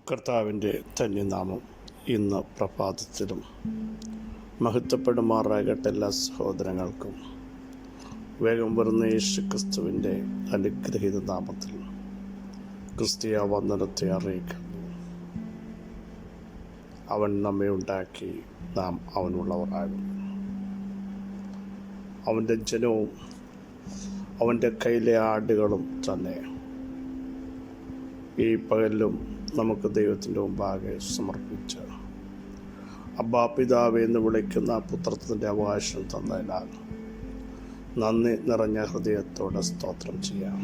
കർത്താവിൻ്റെ ധന്യനാമം ഇന്ന് പ്രഭാതത്തിലും മഹത്വപ്പെടുമാറാകട്ടെ. എല്ലാ സഹോദരങ്ങൾക്കും വേഗം വരുന്ന യേശുക്രിസ്തുവിൻ്റെ അനുഗ്രഹീത നാമത്തിൽ ക്രിസ്തീയ വന്ദനത്തെ അറിയിക്കുന്നു. അവൻ നമ്മെ ഉണ്ടാക്കി, നാം അവനുള്ളവരാകുന്നു. അവൻ്റെ ജനവും അവൻ്റെ കയ്യിലെ ആടുകളും തന്നെ. ഈ പകലിലും നമുക്ക് ദൈവത്തിൻ്റെ മുമ്പാകെ സമർപ്പിച്ച് അബ്ബാ പിതാവേ എന്ന് വിളിക്കുന്ന പുത്രത്തിൻ്റെ അവകാശം തന്നതിനാൽ നന്ദി നിറഞ്ഞ ഹൃദയത്തോടെ സ്തോത്രം ചെയ്യാം.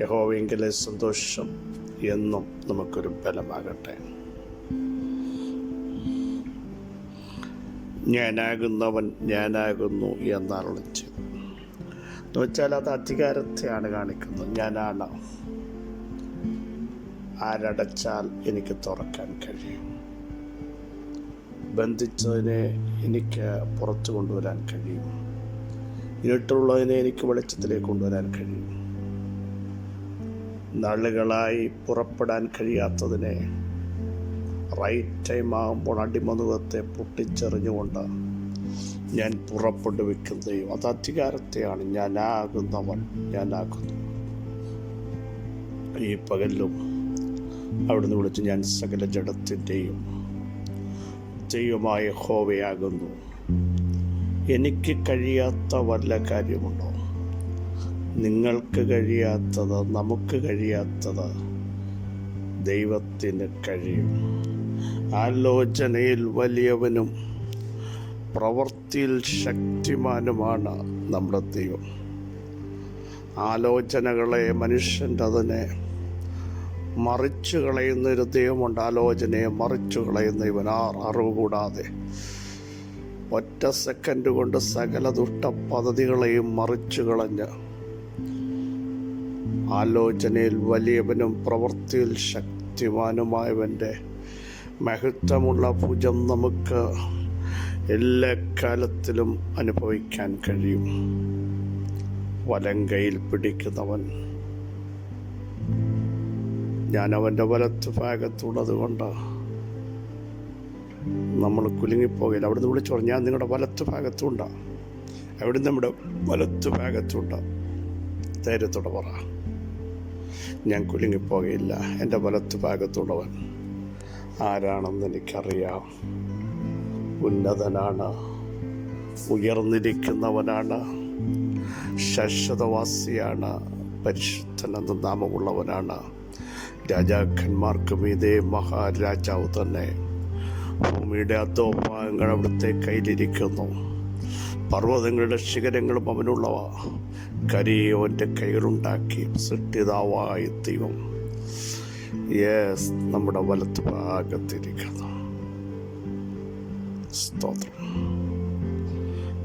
യഹോവയെങ്കിലെ സന്തോഷം എന്നും നമുക്കൊരു ബലമാകട്ടെ. ഞാനാകുന്നവൻ ഞാനാകുന്നു എന്നരുളി ചെയ്തു എന്ന് വെച്ചാൽ അത് അധികാരത്തെയാണ് കാണിക്കുന്നത്. ഞാനാണ്, ആരടച്ചാൽ എനിക്ക് തുറക്കാൻ കഴിയും, ബന്ധിച്ചതിനെ എനിക്ക് പുറത്തു കൊണ്ടുവരാൻ കഴിയും, ഇരുട്ടുള്ളതിനെ എനിക്ക് വെളിച്ചത്തിലേക്ക് കൊണ്ടുവരാൻ കഴിയും, നാളുകളായി പുറപ്പെടാൻ കഴിയാത്തതിനെ റൈറ്റ് ടൈം ആകുമ്പോൾ അടിമനുഖത്തെ പൊട്ടിച്ചെറിഞ്ഞുകൊണ്ട് ഞാൻ പുറപ്പെടുവിക്കുന്ന ദൈവം. അത് അധികാരത്തെയാണ്. ഞാനാകുന്നവൻ ഞാനാകുന്നു. ഈ പകലിലും അവിടുന്ന് വിളിച്ച് ഞാൻ സകല ജഡത്തിൻ്റെയും ദൈവമായ യഹോവയാകുന്നു. എനിക്ക് കഴിയാത്ത വല്ല കാര്യമുണ്ടോ? നിങ്ങൾക്ക് കഴിയാത്തത്, നമുക്ക് കഴിയാത്തത് ദൈവത്തിന് കഴിയും. ആലോചനയിൽ വലിയവനും പ്രവൃത്തിയിൽ ശക്തിമാനുമാണ് നമ്മുടെ ദൈവം. ആലോചനകളെ മനുഷ്യൻ്റെ അതിനെ മറിച്ചു കളയുന്നൊരു ദൈവമുണ്ട്. ആലോചനയെ മറിച്ചു കളയുന്ന ഇവൻ അറിവ് കൂടാതെ ഒറ്റ സെക്കൻഡ് കൊണ്ട് സകല ദുഷ്ട പദ്ധതികളെയും മറിച്ചു കളഞ്ഞ് ആലോചനയിൽ വലിയവനും പ്രവൃത്തിയിൽ ശക്തിമാനുമായവൻ്റെ മഹത്വമുള്ള ഭുജം നമുക്ക് എല്ലാ കാലത്തിലും അനുഭവിക്കാൻ കഴിയും. വലം കൈയിൽ പിടിക്കുന്നവൻ, ഞാൻ അവൻ്റെ വലത്ത് ഭാഗത്തുള്ളത് കൊണ്ട് നമ്മൾ കുലുങ്ങിപ്പോകില്ല. അവിടുന്ന് വിളിച്ചു പറഞ്ഞു, ഞാൻ നിങ്ങളുടെ വലത്ത് ഭാഗത്തുണ്ട്. അവിടുന്ന് നമ്മുടെ വലത്ത് ഭാഗത്തുണ്ട്. ധൈര്യത്തോടെ പറ, ഞാൻ കുലുങ്ങിപ്പോകയില്ല. എൻ്റെ വലത്ത് ഭാഗത്തുള്ളവൻ ആരാണെന്ന് എനിക്കറിയാം. ഉന്നതനാണ്, ഉയർന്നിരിക്കുന്നവനാണ്, ശാശ്വതവാസിയാണ്, പരിശുദ്ധനെന്ന നാമമുള്ളവനാണ്. രാജാക്കന്മാർക്ക് മീതെ മഹാരാജാവ് തന്നെ. ഭൂമിയുടെ അധോഭാഗങ്ങൾ അവിടുത്തെ കയ്യിലിരിക്കുന്നു. പർവ്വതങ്ങളുടെ ശിഖരങ്ങളും അവനുള്ളവ. കരിയോൻ്റെ കൈകളുണ്ടാക്കി സൃഷ്ടിതാവായ ദൈവം നമ്മുടെ വലത്ത് ഭാഗത്തിരിക്കുന്നു. സ്തോത്രം.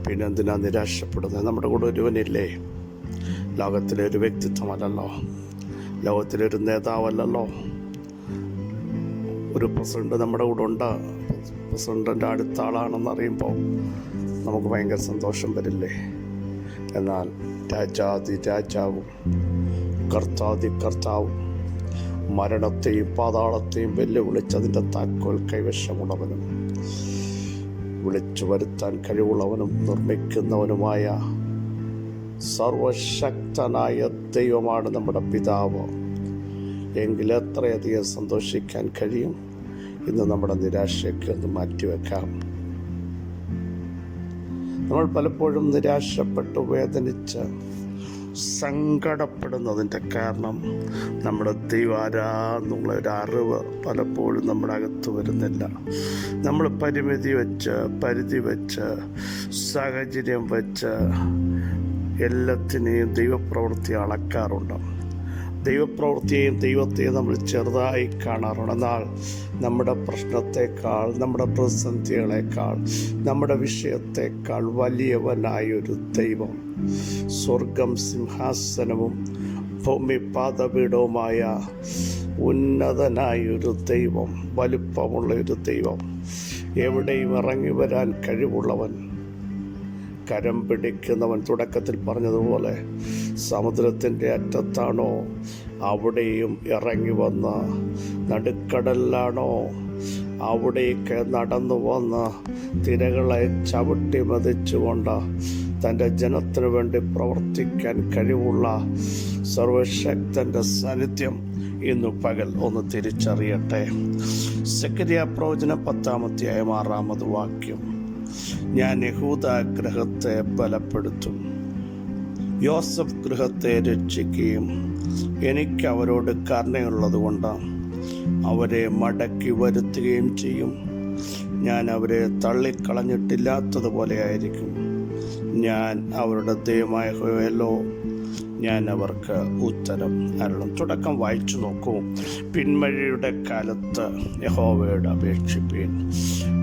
പിന്നെന്തിനാ നിരാശപ്പെടുന്നത്? നമ്മുടെ കൂടെ ഒരുവനില്ലേ? ലോകത്തിലെ ഒരു വ്യക്തിത്വമല്ലല്ലോ, ലോകത്തിലെ ഒരു നേതാവല്ലല്ലോ. ഒരു പ്രസിഡന്റ് നമ്മുടെ കൂടെ ഉണ്ട്. പ്രസിഡന്റിൻ്റെ അടുത്ത ആളാണെന്ന് അറിയുമ്പോൾ നമുക്ക് ഭയങ്കര സന്തോഷം വരില്ലേ? എന്നാൽ രാജാതി രാജാവും കർത്താതി കർത്താവും മരണത്തെയും പാതാളത്തെയും വെല്ലുവിളിച്ചതിൻ്റെ താക്കോൽ കൈവശമുള്ളവനും വിളിച്ചു വരുത്താൻ കഴിവുള്ളവനും നിർമ്മിക്കുന്നവനുമായ സർവശക്തനായ ദൈവമാണ് നമ്മുടെ പിതാവ്. എങ്കിൽ എത്രയധികം സന്തോഷിക്കാൻ കഴിയും. ഇന്ന് നമ്മുടെ നിരാശയൊക്കെ ഒന്ന് മാറ്റിവെക്കാം. നമ്മൾ പലപ്പോഴും നിരാശപ്പെട്ട് വേദനിച്ച് സങ്കടപ്പെടുന്നതിൻ്റെ കാരണം നമ്മുടെ ദൈവം ആരാന്നുള്ള ഒരു അറിവ് പലപ്പോഴും നമ്മുടെ അകത്ത് വരുന്നില്ല. നമ്മൾ പരിധി വെച്ച് സാഹചര്യം വെച്ച് എല്ലാത്തിനെയും ദൈവപ്രവൃത്തി അളക്കാറുണ്ട്. ദൈവപ്രവൃത്തിയെയും ദൈവത്തെയും നമ്മൾ ചെറുതായി കാണാറുണ്ട്. എന്നാൽ നമ്മുടെ പ്രശ്നത്തെക്കാൾ, നമ്മുടെ പ്രതിസന്ധികളെക്കാൾ, നമ്മുടെ വിഷയത്തെക്കാൾ വലിയവനായൊരു ദൈവം, സ്വർഗം സിംഹാസനവും ഭൂമി പാദപീഠവുമായ ഉന്നതനായൊരു ദൈവം, വലുപ്പമുള്ളൊരു ദൈവം, എവിടെയും ഇറങ്ങി വരാൻ കഴിവുള്ളവൻ, കരം പിടിക്കുന്നവൻ. തുടക്കത്തിൽ പറഞ്ഞതുപോലെ സമുദ്രത്തിൻ്റെ അറ്റത്താണോ അവിടെയും ഇറങ്ങി വന്ന്, നടുക്കടലിലാണോ അവിടേക്ക് നടന്നു വന്ന് തിരകളെ ചവിട്ടി മതിച്ചുകൊണ്ട് തൻ്റെ ജനത്തിനു വേണ്ടി പ്രവർത്തിക്കാൻ കഴിവുള്ള സർവശക്തൻ്റെ സാന്നിധ്യം ഇന്നു പകൽ ഒന്ന് തിരിച്ചറിയട്ടെ. സെഖര്യാ പ്രവചനം 10-ാമത്തെ വാക്യം, ഞാൻ യഹൂദ ഗൃഹത്തെ ബലപ്പെടുത്തും, യോസഫ് ഗൃഹത്തെ രക്ഷിക്കുകയും എനിക്ക് അവരോട് കരുണയുള്ളതുകൊണ്ട് അവരെ മടക്കി വരുത്തുകയും ചെയ്യും. ഞാൻ അവരെ തള്ളിക്കളഞ്ഞിട്ടില്ലാത്തതുപോലെ ആയിരിക്കും. ഞാൻ അവരുടെ ദൈവമായ യഹോവയല്ലോ, ഞാൻ അവർക്ക് ഉത്തരം അരുളും. തുടക്കം വായിച്ചു നോക്കൂ. പിന്മഴയുടെ കാലത്ത് യഹോവയോട് അപേക്ഷിപ്പീൻ,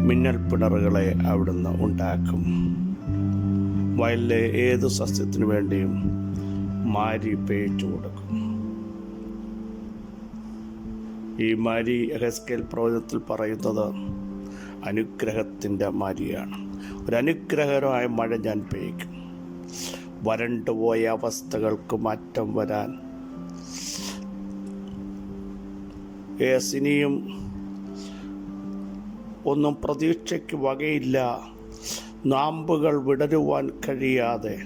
മിന്നൽ പിണറുകളെ അവിടുന്ന് ഉണ്ടാക്കും. വയലിലെ ഏതു സസ്യത്തിനു വേണ്ടിയും മാരി പെയ്ച്ചു കൊടുക്കും. ഈ മാരി യെഹെസ്കേൽ പ്രവചനത്തിൽ പറയുന്നത് അനുഗ്രഹത്തിൻ്റെ മാരിയാണ്. ഒരു അനുഗ്രഹകരമായ മഴ ഞാൻ പെയ്ക്കും. വരണ്ടുപോയ അവസ്ഥകൾക്ക് മാറ്റം വരാൻ ഇനിയും ഒന്നും പ്രതീക്ഷയ്ക്ക് വകയില്ല. നാമ്പുകൾ വിടരുവാൻ കഴിയാതെ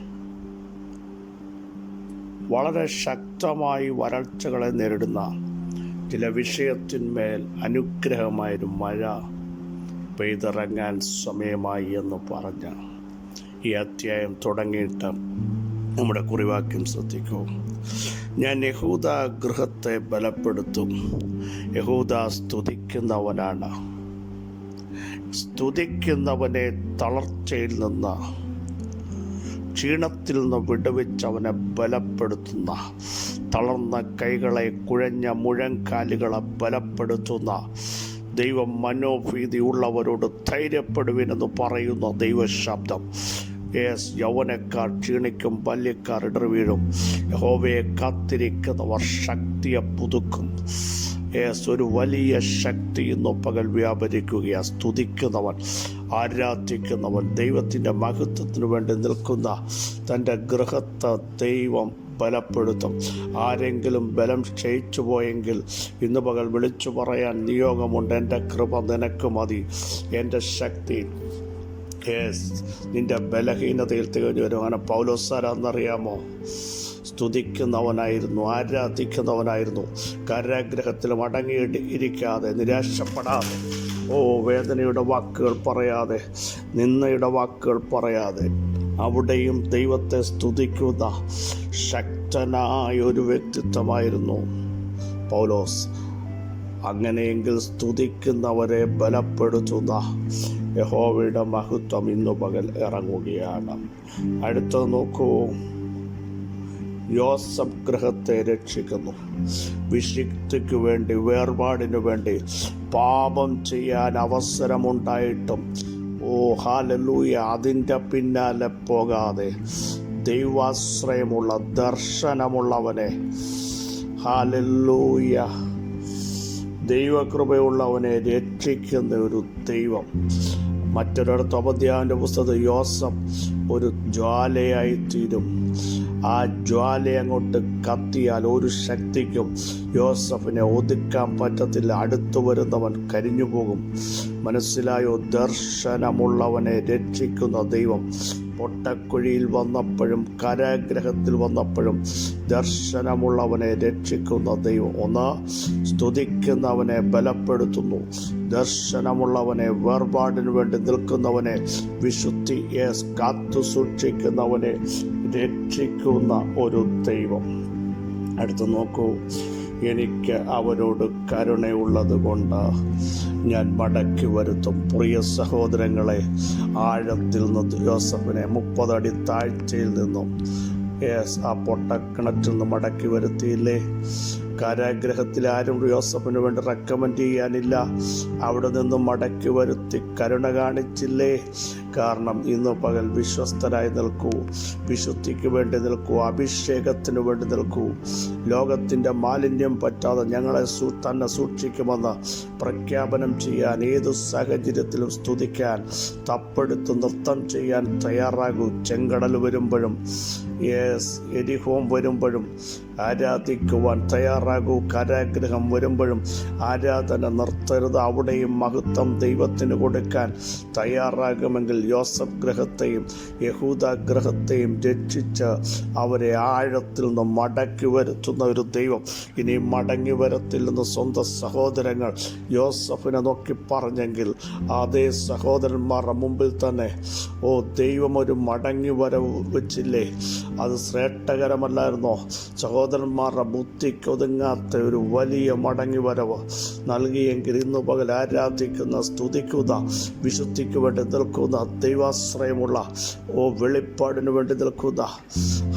വളരെ ശക്തമായി വരൾച്ചകളെ നേരിടുന്ന ചില വിഷയത്തിന്മേൽ അനുഗ്രഹമായൊരു മഴ പെയ്തിറങ്ങാൻ സമയമായി എന്ന് പറഞ്ഞ ഈ അധ്യായം തുടങ്ങിയിട്ട് നമ്മുടെ കുറിവാക്യം ശ്രദ്ധിക്കൂ. ഞാൻ യഹൂദ ഗൃഹത്തെ ബലപ്പെടുത്തും. യഹൂദ സ്തുതിക്കുന്നവനാണ്. സ്തുതിക്കുന്നവനെ തളർച്ചയിൽ നിന്ന്, ക്ഷീണത്തിൽ നിന്ന് വിടുവിച്ചവനെ ബലപ്പെടുത്തുന്ന, തളർന്ന കൈകളെ, കുഴഞ്ഞ മുഴങ്കാലുകളെ ബലപ്പെടുത്തുന്ന ദൈവം മനോഭീതി ഉള്ളവരോട് ധൈര്യപ്പെടുവിനെന്ന് പറയുന്ന ദൈവശബ്ദം. യൗവനക്കാർ ക്ഷീണിക്കും, ബാല്യക്കാർ ഇടർവീഴും. യഹോവയെ കാത്തിരിക്കുന്നവർ ശക്തിയെ പുതുക്കും. ഒരു വലിയ ശക്തി ഇന്നു പകൽ വ്യാപരിക്കുകയാണ്. സ്തുതിക്കുന്നവൻ, ആരാധിക്കുന്നവൻ, ദൈവത്തിൻ്റെ മഹത്വത്തിനു വേണ്ടി നിൽക്കുന്ന തൻ്റെ ഗൃഹത്തെ ദൈവം ബലപ്പെടുത്തും. ആരെങ്കിലും ബലം ക്ഷയിച്ചു പോയെങ്കിൽ ഇന്ന് പകൽ വിളിച്ചു പറയാൻ നിയോഗമുണ്ട്. എൻ്റെ കൃപ നിനക്ക് മതി, എൻ്റെ ശക്തി നിൻ്റെ ബലഹീനതയിൽ തികഞ്ഞു വരുവാണ്. പൗലോസാരാന്നറിയാമോ? സ്തുതിക്കുന്നവനായിരുന്നു, ആരാധിക്കുന്നവനായിരുന്നു. കാരാഗ്രഹത്തിൽ അടങ്ങിയിരിക്കാതെ, നിരാശപ്പെടാതെ, വേദനയുടെ വാക്കുകൾ പറയാതെ, നിന്ദയുടെ വാക്കുകൾ പറയാതെ അവിടെയും ദൈവത്തെ സ്തുതിക്കുന്ന ശക്തനായ ഒരു വ്യക്തിത്വമായിരുന്നു പൗലോസ്. അങ്ങനെയെങ്കിൽ സ്തുതിക്കുന്നവരെ ബലപ്പെടുത്തുന്ന യഹോവയുടെ മഹത്വം ഇന്നു പകൽ ഇറങ്ങുകയാണ്. അടുത്തത് നോക്കൂ. യോസഫ് ഗൃഹത്തെ രക്ഷിക്കുന്നു. വിശുദ്ധിക്ക് വേണ്ടി, വേർപാടിനു വേണ്ടി പാപം ചെയ്യാൻ അവസരമുണ്ടായിട്ടും ഹല്ലേലൂയ, അതിൻ്റെ പിന്നാലെ പോകാതെ ദൈവാശ്രയമുള്ള, ദർശനമുള്ളവനെ, ഹല്ലേലൂയ, ദൈവകൃപയുള്ളവനെ രക്ഷിക്കുന്ന ഒരു ദൈവം. മറ്റൊരിടത്ത് ഉപദ്യാവിൻ്റെ പുസ്തകത്തിൽ യോസഫ് ഒരു ജ്വാലയായി തീരും. ആ ജ്വാല അങ്ങോട്ട് കത്തിയാൽ ഒരു ശക്തിക്കും യോസഫിനെ ഒതുക്കാൻ പറ്റത്തില്ല. അടുത്തു വരുന്നവൻ കരിഞ്ഞു പോകും. മനസ്സിലായോ? ദർശനമുള്ളവനെ രക്ഷിക്കുന്ന ദൈവം. പൊട്ടക്കുഴിയിൽ വന്നപ്പോഴും കാരാഗ്രഹത്തിൽ വന്നപ്പോഴും ദർശനമുള്ളവനെ രക്ഷിക്കുന്ന ദൈവം. ഒന്ന്, സ്തുതിക്കുന്നവനെ ബലപ്പെടുത്തുന്നു. ദർശനമുള്ളവനെ, വേർപാടിനു വേണ്ടി നിൽക്കുന്നവനെ, വിശുദ്ധിയെ കാത്തു സൂക്ഷിക്കുന്നവനെ രക്ഷിക്കുന്ന ഒരു ദൈവം. അടുത്ത് നോക്കൂ. എനിക്ക് അവരോട് കരുണയുള്ളത് കൊണ്ട് ഞാൻ മടക്കി വരുത്തും. പ്രിയ സഹോദരങ്ങളെ, ആഴത്തിൽ നിന്ന് യോസഫിനെ 30 അടി താഴ്ചയിൽ നിന്നും ആ പൊട്ടക്കിണറ്റിൽ നിന്ന് മടക്കി വരുത്തിയില്ലേ? കാരാഗ്രഹത്തിൽ ആരും യോസഫിന് വേണ്ടി റെക്കമെൻഡ് ചെയ്യാനില്ല. അവിടെ നിന്നും മടക്കി വരുത്തി കരുണ കാണിച്ചില്ലേ? കാരണം ഇന്ന് പകൽ വിശ്വസ്തരായി നിൽക്കൂ, വിശുദ്ധിക്ക് വേണ്ടി നിൽക്കൂ, അഭിഷേകത്തിന് വേണ്ടി നിൽക്കൂ. ലോകത്തിൻ്റെ മാലിന്യം പറ്റാതെ ഞങ്ങളെ തന്നെ സൂക്ഷിക്കുമെന്ന് പ്രഖ്യാപനം ചെയ്യാൻ, ഏതു സാഹചര്യത്തിലും സ്തുതിക്കാൻ, തപ്പെടുത്ത് നൃത്തം ചെയ്യാൻ തയ്യാറാകൂ. ചെങ്കടൽ വരുമ്പോഴും എരിഹോം വരുമ്പോഴും ആരാധിക്കുവാൻ തയ്യാറാകൂ. കാരാഗ്രഹം വരുമ്പോഴും ആരാധന നിർത്തരുത്. അവിടെയും മഹത്വം ദൈവത്തിന് കൊടുക്കാൻ തയ്യാറാകുമെങ്കിൽ യോസഫ് ഗ്രഹത്തെയും യഹൂദ ഗ്രഹത്തെയും രക്ഷിച്ച് അവരെ ആഴത്തിൽ നിന്ന് മടക്കി വരുത്തുന്ന ഒരു ദൈവം ഇനി മടങ്ങി വരത്തില്ലെന്ന് സ്വന്തം സഹോദരങ്ങൾ യോസഫിനെ നോക്കി പറഞ്ഞെങ്കിൽ അതേ സഹോദരന്മാരുടെ മുമ്പിൽ തന്നെ ദൈവം ഒരു മടങ്ങി വരവ് വെച്ചില്ലേ? അത് ശ്രേഷ്ഠകരമല്ലായിരുന്നോ? സഹോദരന്മാരുടെ ബുദ്ധിക്ക് ഒതുങ്ങാത്ത ഒരു വലിയ മടങ്ങി വരവ് നൽകിയെങ്കിൽ ഇന്ന് പകൽ ആരാധിക്കുന്ന, സ്തുതിക്കുന്ന, വിശുദ്ധിക്ക് വേണ്ടി നിൽക്കുന്ന, ദൈവാശ്രയമുള്ള വെളിപ്പാടിന് വേണ്ടി നിൽക്കുന്ന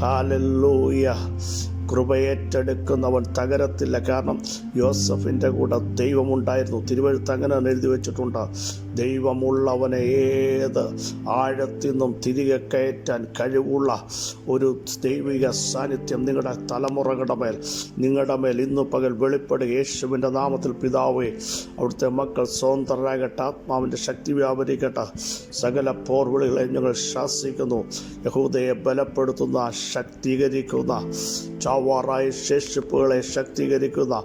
ഹല്ലേലൂയ കൃപയേറ്റെടുക്കുന്നവൻ തകരത്തില്ല. കാരണം യോസഫിൻ്റെ കൂടെ ദൈവമുണ്ടായിരുന്നു. തിരുവെഴുത്ത് അങ്ങനെ എഴുതി വെച്ചിട്ടുണ്ട്. ദൈവമുള്ളവനെ ഏത് ആഴത്തിൽ നിന്നും തിരികെ കയറ്റാൻ കഴിവുള്ള ഒരു ദൈവിക സാന്നിധ്യം നിങ്ങളുടെ തലമുറകളുടെ മേൽ, നിങ്ങളുടെ മേൽ ഇന്നു പകൽ വെളിപ്പെടുക. യേശുവിൻ്റെ നാമത്തിൽ പിതാവേ, അവിടുത്തെ മക്കൾ സ്വതന്ത്രരാകട്ടെ. ആത്മാവിൻ്റെ ശക്തി വ്യാപരിക്കട്ടെ. സകല പോർവിളികളെ ഞങ്ങൾ ശാസിക്കുന്നു. യഹൂദയെ ബലപ്പെടുത്തുന്ന, ശക്തീകരിക്കുന്ന, ചാവാറായ ശേഷിപ്പുകളെ ശക്തീകരിക്കുന്ന,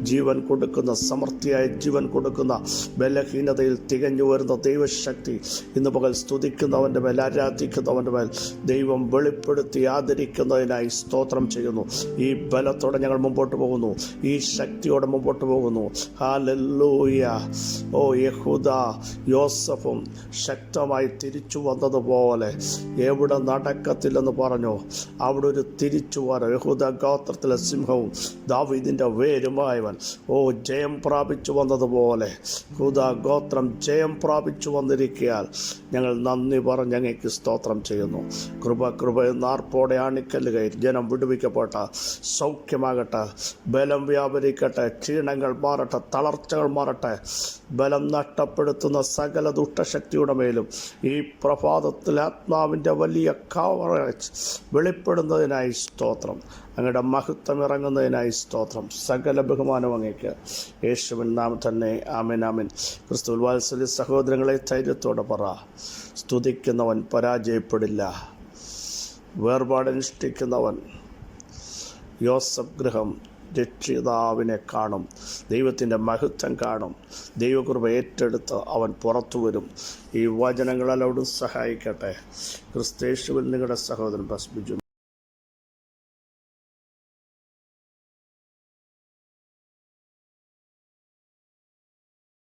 ജീവൻ കൊടുക്കുന്ന, സമൃദ്ധിയായ ജീവൻ കൊടുക്കുന്ന, ബലഹീനതയിൽ തികഞ്ഞു വരുന്ന ദൈവശക്തി ഇന്ന് പകൽ സ്തുതിക്കുന്നവൻ്റെ മേൽ, ആരാധിക്കുന്നവൻ്റെ മേൽ ദൈവം വെളിപ്പെടുത്തി ആദരിക്കുന്നതിനായി സ്തോത്രം ചെയ്യുന്നു. ഈ ബലത്തോടെ ഞങ്ങൾ മുമ്പോട്ട് പോകുന്നു. ഈ ശക്തിയോടെ മുമ്പോട്ട് പോകുന്നു. ഹല്ലേലൂയ. യഹൂദ യോസഫും ശക്തമായി തിരിച്ചു വന്നതുപോലെ എവിടെ നടക്കത്തില്ലെന്ന് പറഞ്ഞു അവിടെ ഒരു തിരിച്ചു വരവ്. യഹൂദ ഗോത്രത്തിലെ സിംഹവും ദാവീദിൻ്റെ വേരുമായവൻ ജയം പ്രാപിച്ചു വന്നതുപോലെ യഹൂദ ഗോത്രം ജയം പ്രാപിച്ചു വന്നിരിക്കയാൽ ഞങ്ങൾ നന്ദി പറഞ്ഞ് അങ്ങേക്ക് സ്തോത്രം ചെയ്യുന്നു. കൃപ നാർപ്പോടെ ആണിക്കല്ലുക. ജനം വിടുവിക്കപ്പെട്ട, സൗഖ്യമാകട്ടെ, ബലം വ്യാപരിക്കട്ടെ, ക്ഷീണങ്ങൾ മാറട്ടെ, തളർച്ചകൾ മാറട്ടെ. ബലം നഷ്ടപ്പെടുത്തുന്ന സകല ദുഷ്ടശക്തിയുടെ മേലും ഈ പ്രഭാതത്തിൽ ആത്മാവിൻ്റെ വലിയ കവറേജ് വെളിപ്പെടുന്നതിനായി സ്തോത്രം. അങ്ങയുടെ മഹത്വം ഇറങ്ങുന്നതിനായി സ്തോത്രം. സകല ബഹുമാനം അങ്ങേക്ക് യേശുവിൻ നാമം തന്നെ. ആമേൻ, ആമേൻ. ക്രിസ്തുവിൽ വാത്സല്യ സഹോദരങ്ങളെ ധൈര്യത്തോടെ പറ, സ്തുതിക്കുന്നവൻ പരാജയപ്പെടില്ല. വേർപാടനുഷ്ഠിക്കുന്നവൻ യോസഫ് ഗൃഹം രക്ഷിതാവിനെ കാണും. ദൈവത്തിൻ്റെ മഹത്വം കാണും. ദൈവകൃപ ഏറ്റെടുത്ത് അവൻ പുറത്തു വരും. ഈ വചനങ്ങളെല്ലാം സഹായിക്കട്ടെ. ക്രിസ്തയേശുവിൽ നിങ്ങളുടെ സഹോദരൻ ബിജു.